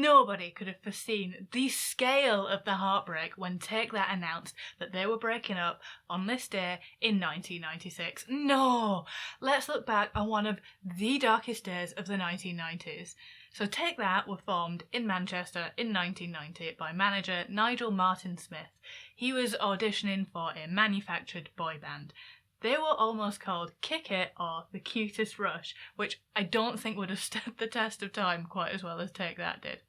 Nobody could have foreseen the scale of the heartbreak when Take That announced that they were breaking up on this day in 1996. No! Let's look back on one of the darkest days of the 1990s. So Take That were formed in Manchester in 1990 by manager Nigel Martin Smith. He was auditioning for a manufactured boy band. They were almost called Kick It or The Cutest Rush, which I don't think would have stood the test of time quite as well as Take That did.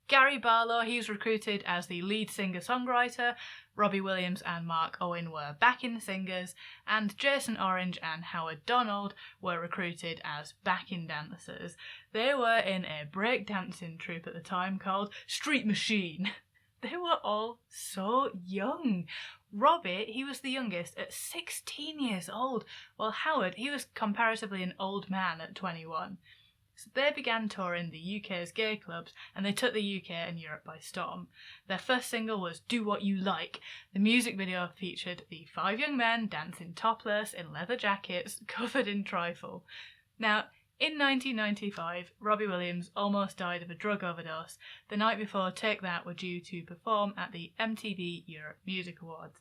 Gary Barlow, he was recruited as the lead singer-songwriter. Robbie Williams and Mark Owen were backing singers, and Jason Orange and Howard Donald were recruited as backing dancers. They were in a breakdancing troupe at the time called Street Machine. They were all so young. Robbie, he was the youngest at 16 years old, while Howard, he was comparatively an old man at 21. So they began touring the UK's gay clubs, and they took the UK and Europe by storm. Their first single was Do What You Like. The music video featured the 5 young men dancing topless in leather jackets covered in trifle. Now, in 1995, Robbie Williams almost died of a drug overdose the night before Take That were due to perform at the MTV Europe Music Awards.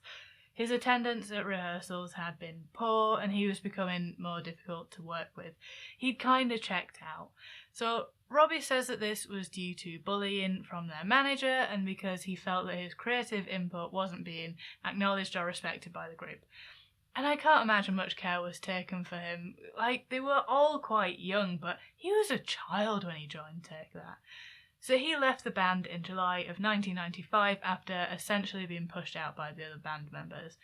His attendance at rehearsals had been poor and he was becoming more difficult to work with. He'd kind of checked out. So Robbie says that this was due to bullying from their manager and because he felt that his creative input wasn't being acknowledged or respected by the group. And I can't imagine much care was taken for him. Like, they were all quite young, but he was a child when he joined Take That. So he left the band in July of 1995 after essentially being pushed out by the other band members.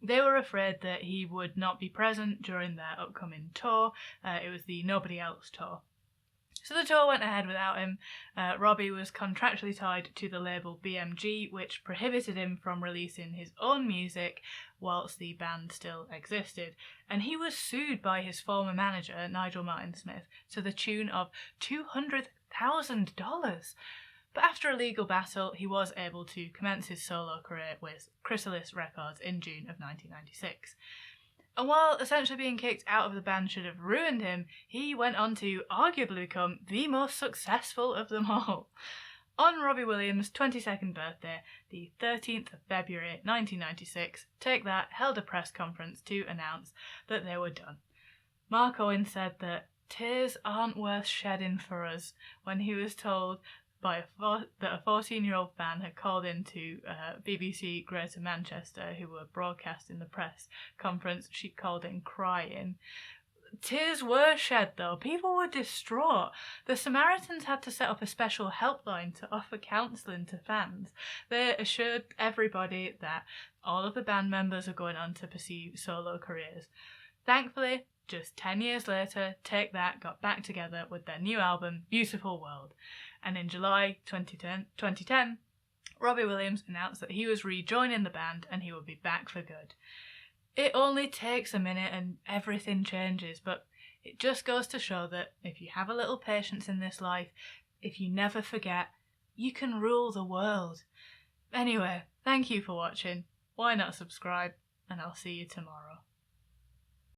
They were afraid that he would not be present during their upcoming tour. It was the Nobody Else tour. So the tour went ahead without him. Robbie was contractually tied to the label BMG, which prohibited him from releasing his own music whilst the band still existed. And he was sued by his former manager, Nigel Martin Smith, to the tune of $200,000. But after a legal battle, he was able to commence his solo career with Chrysalis Records in June of 1996. And while essentially being kicked out of the band should have ruined him, he went on to arguably become the most successful of them all. On Robbie Williams' 22nd birthday, the 13th of February 1996, Take That held a press conference to announce that they were done. Mark Owen said that tears aren't worth shedding for us when he was told that a 14-year-old fan had called into BBC Greater Manchester, who were broadcasting the press conference. She called in crying. Tears were shed though. People were distraught. The Samaritans had to set up a special helpline to offer counselling to fans. They assured everybody that all of the band members are going on to pursue solo careers. Thankfully, just 10 years later, Take That got back together with their new album, Beautiful World. And in July 2010, Robbie Williams announced that he was rejoining the band and he would be back for good. It only takes a minute and everything changes, but it just goes to show that if you have a little patience in this life, if you never forget, you can rule the world. Anyway, thank you for watching. Why not subscribe? And I'll see you tomorrow.